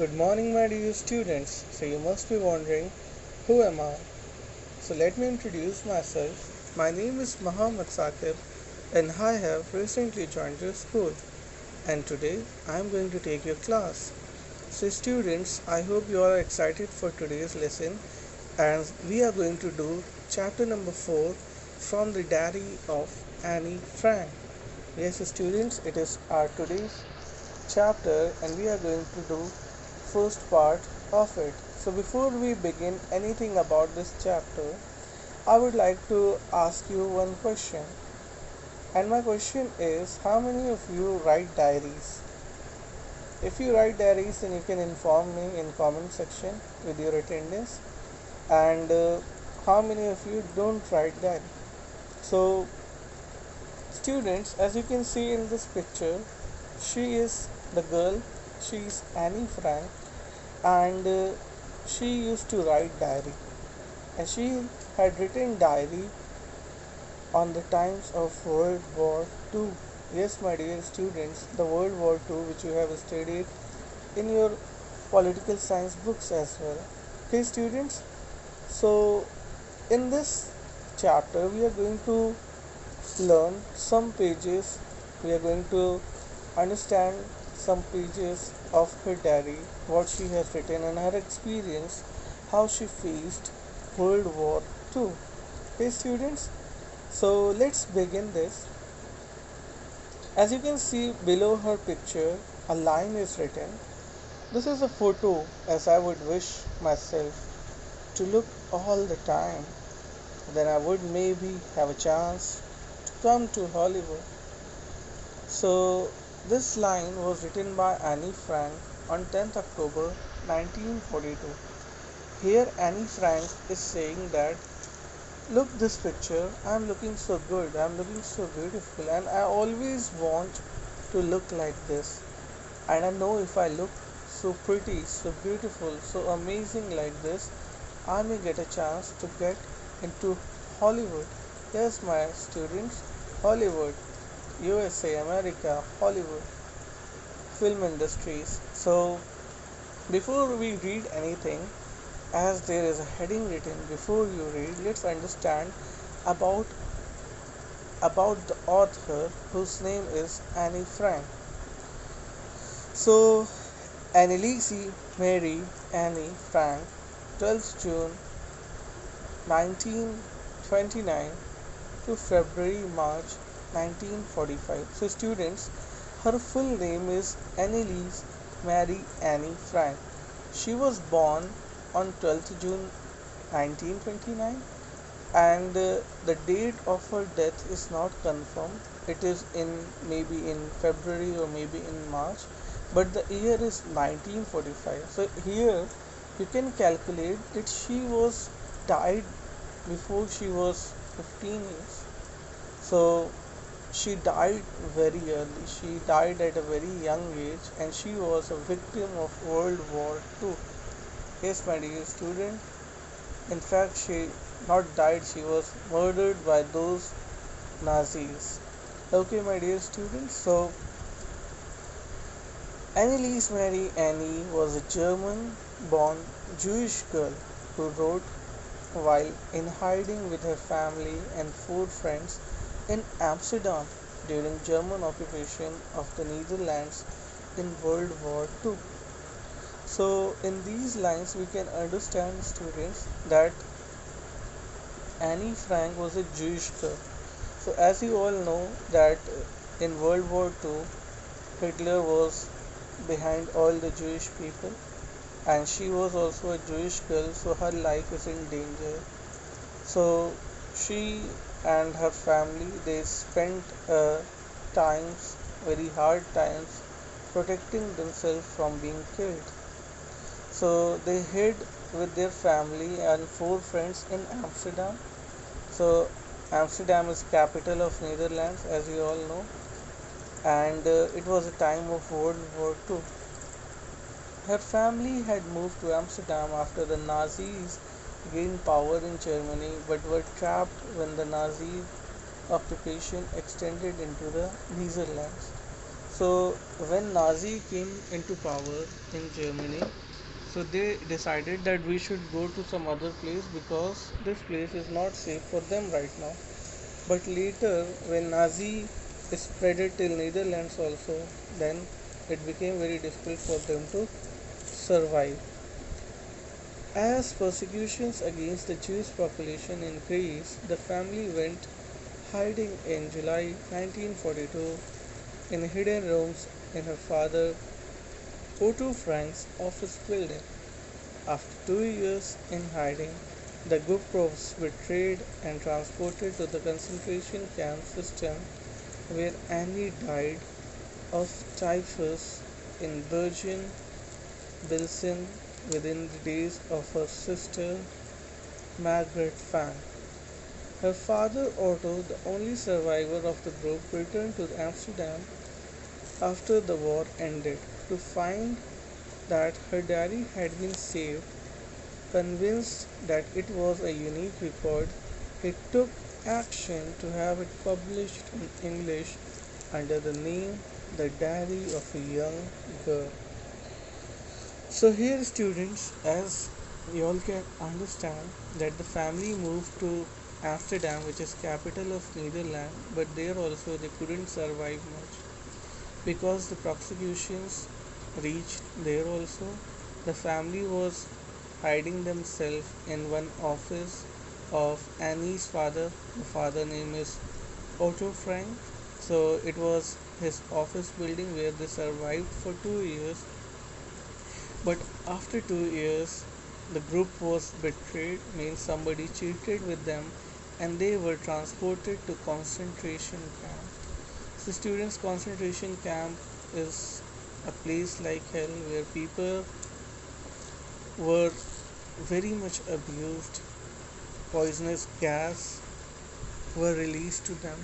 Good morning, my dear students. So, you must be wondering, who am I? So, let me introduce myself. My name is Muhammad Saqib, and I have recently joined your school. And today, I am going to take your class. So, students, I hope you are excited for today's lesson, and we are going to do chapter number 4 from the Diary of Annie Frank. Yes, students, it is our today's chapter and we are going to do first part of it. So before we begin anything about this chapter, I would like to ask you one question. And my question is, how many of you write diaries? If you write diaries, then you can inform me in comment section with your attendance. And how many of you don't write diary? So students, as you can see in this picture, she is the girl, she is Annie Frank, and she used to write diary, and she had written diary on the times of World War II. Yes, my dear students, the World War II, which you have studied in your political science books as well. Okay, students, so in this chapter, we are going to learn some pages, we are going to understand some pages of her diary, what she has written, and her experience, how she faced World War II. Hey students, so let's begin this. As you can see below her picture, a line is written. This is a photo as I would wish myself to look all the time. Then I would maybe have a chance to come to Hollywood. So this line was written by Annie Frank on 10th October 1942. Here Annie Frank is saying that, look this picture, I am looking so good, I am looking so beautiful, and I always want to look like this. And I know if I look so pretty, so beautiful, so amazing like this, I may get a chance to get into Hollywood. Yes, my students, Hollywood, USA, America, Hollywood, film industries. So, before we read anything, as there is a heading written before you read, let's understand about the author whose name is Annie Frank. So, Anneliese Mary Annie Frank, 12th June 1929 to February March 1945. So students, her full name is Anneliese Mary Annie Frank. She was born on 12th June 1929, and the date of her death is not confirmed. It is in maybe in February or maybe in March, but the year is 1945. So here you can calculate that she was died before she was 15 years. So she died very early. She died at a very young age, and she was a victim of World War II. Yes, my dear student. In fact, she not died, she was murdered by those Nazis. Okay, my dear students. So Anneliese Mary Annie was a German born Jewish girl who wrote while in hiding with her family and four friends in Amsterdam during German occupation of the Netherlands in World War II. So in these lines we can understand, students, that Annie Frank was a Jewish girl. So as you all know that in World War II Hitler was behind all the Jewish people, and she was also a Jewish girl, so her life is in danger. So she and her family, they spent times, very hard times, protecting themselves from being killed. So they hid with their family and four friends in Amsterdam. So Amsterdam is capital of Netherlands, as you all know, and it was a time of World War II. Her family had moved to Amsterdam after the Nazis gained power in Germany, but were trapped when the Nazi occupation extended into the Netherlands. So when Nazi came into power in Germany, so they decided that we should go to some other place because this place is not safe for them right now. But later, when Nazi spread it till Netherlands also, then it became very difficult for them to survive. As persecutions against the Jewish population increased, the family went hiding in July 1942 in hidden rooms in her father Otto Frank's office building. After 2 years in hiding, the group was betrayed and transported to the concentration camp system where Annie died of typhus in Bergen Belsen within the days of her sister Margaret Frank. Her father Otto, the only survivor of the group, returned to Amsterdam after the war ended to find that her diary had been saved. Convinced that it was a unique record, he took action to have it published in English under the name The Diary of a Young Girl. So here students, as you all can understand that the family moved to Amsterdam, which is capital of Netherlands, but there also they couldn't survive much because the prosecutions reached there also. The family was hiding themselves in one office of Annie's father. The father name is Otto Frank. So it was his office building where they survived for 2 years. But after 2 years, the group was betrayed, means somebody cheated with them, and they were transported to concentration camp. So students, concentration camp is a place like hell where people were very much abused. Poisonous gas were released to them,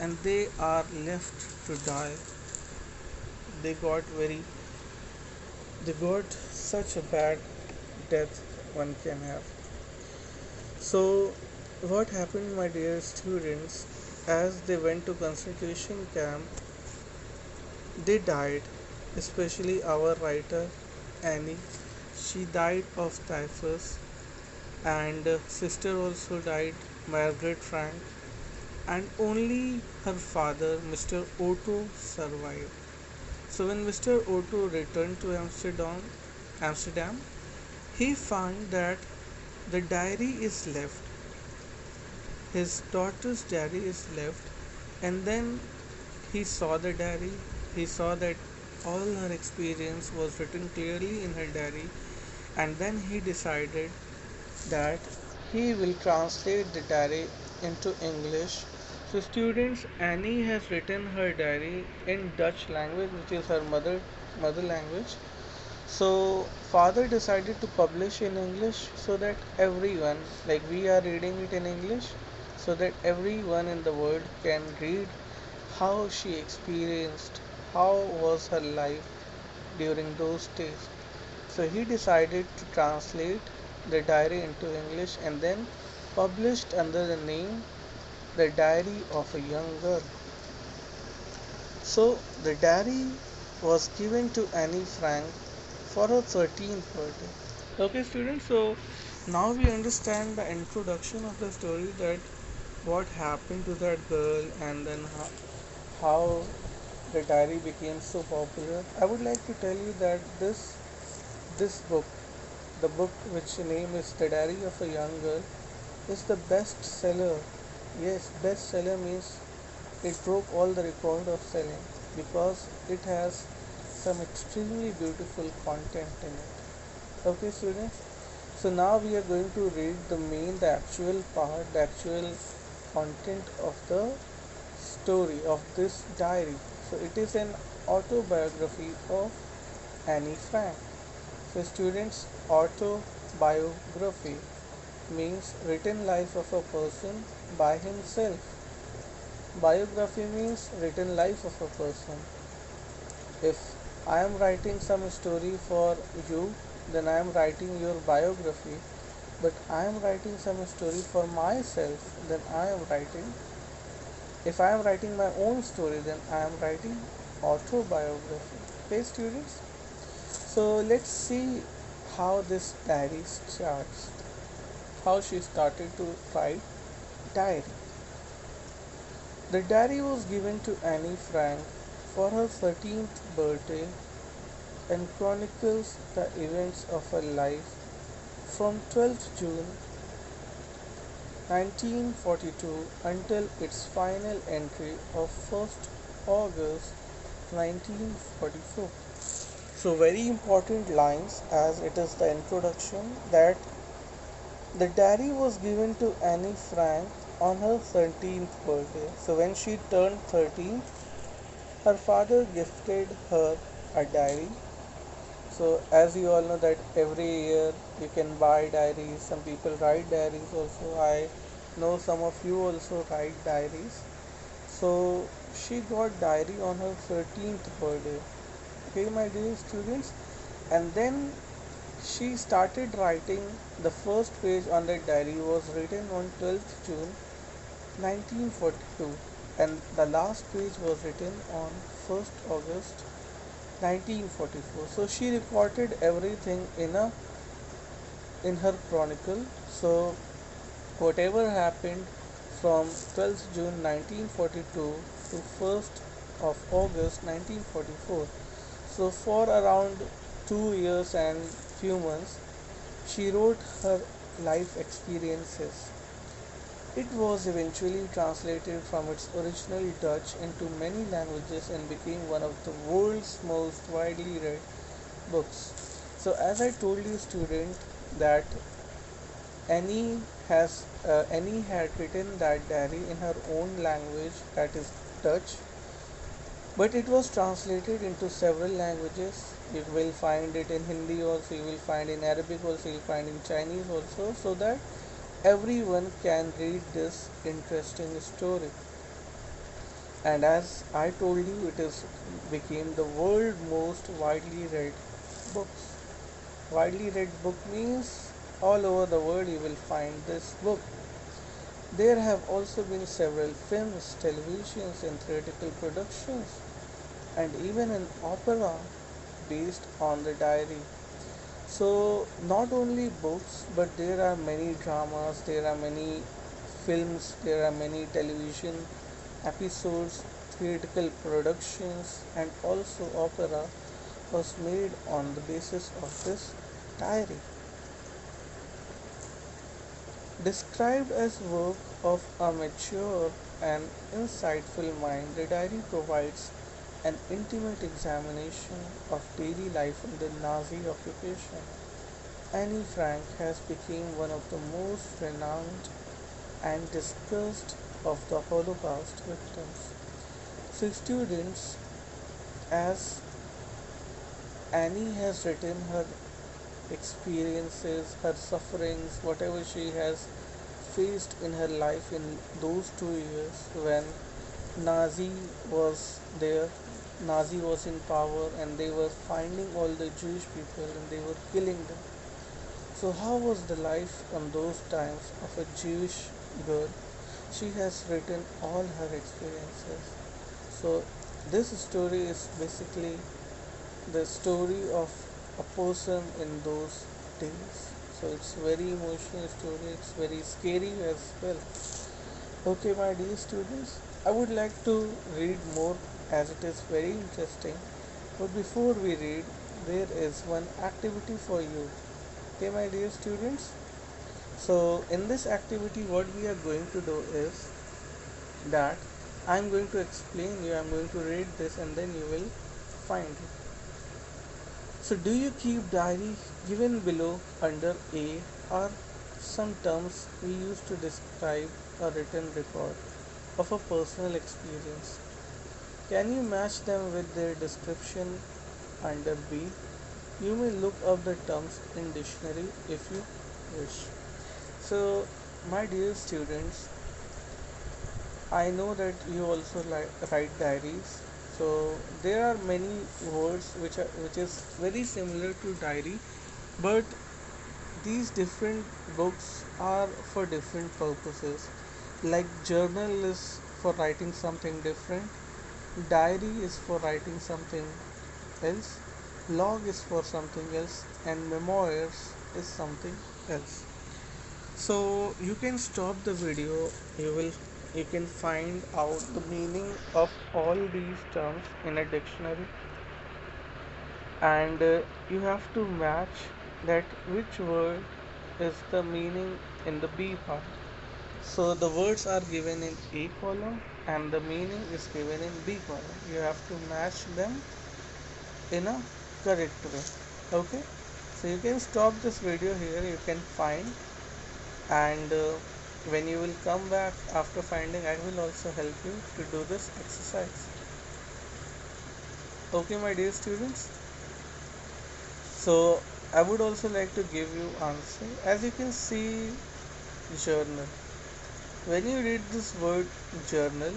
and they are left to die. They got very, they got such a bad death one can have. So, what happened, my dear students, as they went to concentration camp, they died, especially our writer Annie. She died of typhus, and sister also died, Margaret Frank, and only her father, Mr. Otto, survived. So when Mr. Otto returned to Amsterdam, he found that the diary is left. His daughter's diary is left, and then he saw the diary. He saw that all her experience was written clearly in her diary, and then he decided that he will translate the diary into English. So students, Annie has written her diary in Dutch language, which is her mother language. So father decided to publish in English so that everyone, like we are reading it in English, so that everyone in the world can read how she experienced, how was her life during those days. So he decided to translate the diary into English and then published under the name The Diary of a Young Girl. So the diary was given to Annie Frank for her 13th birthday. Okay, students, so now we understand the introduction of the story, that what happened to that girl and then how the diary became so popular. I would like to tell you that this book, the book which name is The Diary of a Young Girl, is the best seller. Yes, bestseller means it broke all the record of selling because it has some extremely beautiful content in it. Okay, students. So now we are going to read the actual part, the actual content of the story of this diary. So it is an autobiography of Annie Frank. So students, autobiography means written life of a person by himself. Biography means written life of a person. If I am writing some story for you, then I am writing your biography. But I am writing some story for myself, then I am writing. If I am writing my own story, then I am writing autobiography. Okay, students? So let's see how this diary starts. How she started to write diary. The diary was given to Annie Frank for her 13th birthday and chronicles the events of her life from 12th June 1942 until its final entry of 1st August 1944. So very important lines as it is the introduction that the diary was given to Annie Frank on her 13th birthday. So when she turned 13, her father gifted her a diary. So as you all know that every year you can buy diaries, some people write diaries also. I know some of you also write diaries. So she got diary on her 13th birthday. Okay, my dear students, and then she started writing. The first page on that diary was written on 12th June 1942 and the last page was written on 1st August 1944. So she recorded everything in her chronicle. So whatever happened from 12th June 1942 to 1st of August 1944. So for around 2 years and few months she wrote her life experiences. It was eventually translated from its original Dutch into many languages and became one of the world's most widely read books. So as I told you student that Annie had written that diary in her own language, that is Dutch, but it was translated into several languages. You will find it in Hindi also, you will find in Arabic also, you will find in Chinese also, so that everyone can read this interesting story. And as I told you, it is became the world most widely read books. Widely read book means all over the world you will find this book. There have also been several films, televisions, and theatrical productions, and even an opera based on the diary. So, not only books, but there are many dramas, there are many films, there are many television episodes, theatrical productions, and also opera was made on the basis of this diary. Described as work of a mature and insightful mind, the diary provides an intimate examination of daily life in the Nazi occupation. Annie Frank has become one of the most renowned and discussed of the Holocaust victims. So students, as Annie has written her experiences, her sufferings, whatever she has faced in her life in those 2 years when Nazi was there, Nazi was in power and they were finding all the Jewish people and they were killing them. So how was the life on those times of a Jewish girl? She has written all her experiences. So this story is basically the story of a person in those days. So it's very emotional story, it's very scary as well. Okay, my dear students, I would like to read more as it is very interesting. But before we read, there is one activity for you. Okay, my dear students. So in this activity, what we are going to do is that I'm going to explain you, I'm going to read this and then you will find it. So do you keep diary? Given below under A are some terms we use to describe a written record of a personal experience. Can you match them with their description under B? You may look up the terms in dictionary if you wish. So my dear students, I know that you also write diaries. So there are many words which is very similar to diary, but these different books are for different purposes. Like journal is for writing something different, diary is for writing something else, log is for something else, and memoirs is something else. So you can stop the video. You can find out the meaning of all these terms in a dictionary, and you have to match that which word is the meaning in the B part. So the words are given in A column and the meaning is given in B column. You have to match them in a correct way. Okay, so you can stop this video here. You can find, and when you will come back after finding, I will also help you to do this exercise. Okay, my dear students. So I would also like to give you answer. As you can see, journal. When you read this word journal,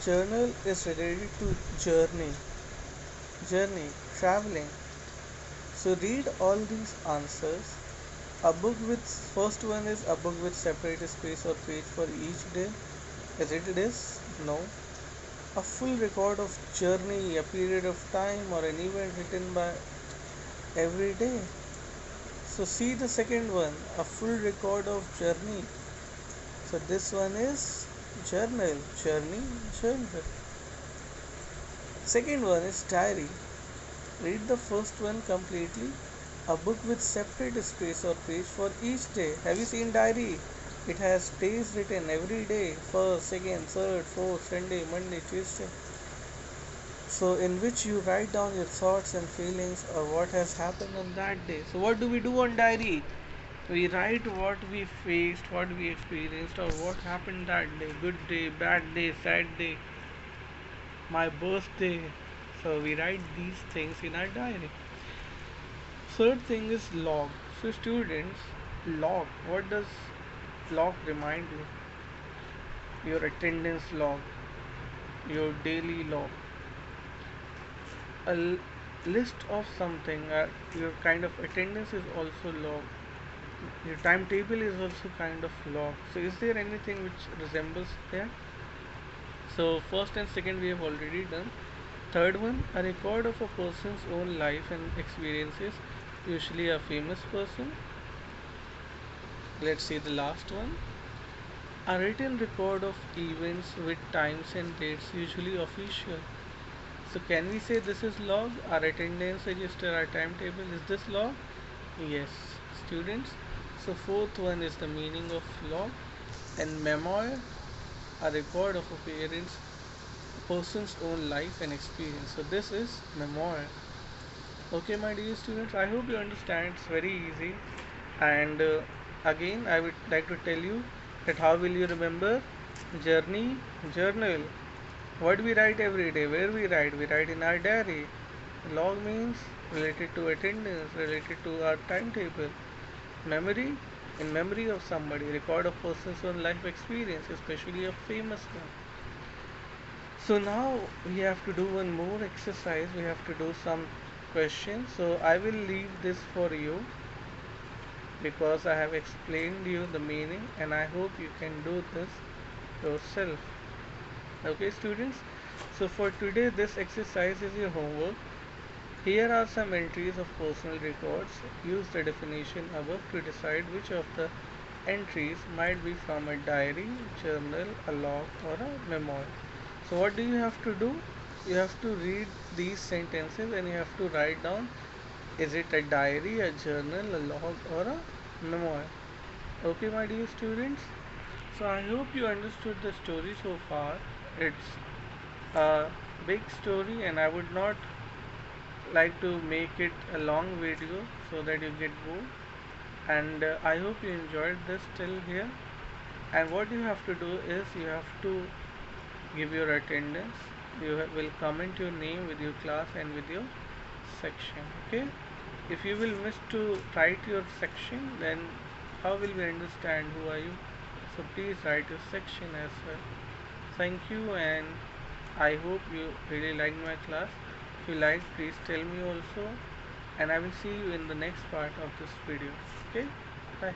journal is related to journey, traveling. So read all these answers. A book with first one is a book with separate space or page for each day. Is it is? No. A full record of journey, a period of time or an event written by every day. So see the second one, a full record of journey. So this one is journal, journey, journal. Second one is diary. Read the first one completely. A book with separate space or page for each day. Have you seen diary? It has days written every day. First, second, third, fourth, Sunday, Monday, Tuesday. So in which you write down your thoughts and feelings or what has happened on that day. So what do we do on diary? We write what we faced, what we experienced, or what happened that day. Good day, bad day, sad day, my birthday. So we write these things in our diary. Third thing is log. So students, log. What does log remind you? Your attendance log, your daily log, list of something. Your kind of attendance is also log. Your timetable is also kind of log. So is there anything which resembles there? So first and second we have already done. Third one, a record of a person's own life and experiences, usually a famous person. Let's see the last one. A written record of events with times and dates, usually official. So can we say this is log? Our attendance register, our timetable, is this log? Yes, students. So fourth one is the meaning of log. And memoir, a record of a parent's person's own life and experience. So this is memoir. Okay, my dear students, I hope you understand. It's very easy. And again, I would like to tell you that how will you remember? Journey, journal. What we write every day, where we write in our diary. Log means related to attendance, related to our timetable. Memory, in memory of somebody, record of person's own life experience, especially a famous one. So now we have to do one more exercise. We have to do some questions. So I will leave this for you because I have explained you the meaning and I hope you can do this yourself. Okay, students. So for today, this exercise is your homework. Here are some entries of personal records. Use the definition above to decide which of the entries might be from a diary, journal, a log, or a memoir. So what do you have to do? You have to read these sentences and you have to write down, is it a diary, a journal, a log, or a memoir? Okay, my dear students. So I hope you understood the story so far. It's a big story and I would not like to make it a long video so that you get bored, and I hope you enjoyed this till here. And what you have to do is you have to give your attendance. You will comment your name with your class and with your section. Okay, if you will miss to write your section, then how will we understand who are you? So please write your section as well. Thank you, and I hope you really liked my class. If you liked, please tell me also, and I will see you in the next part of this video. Okay, bye.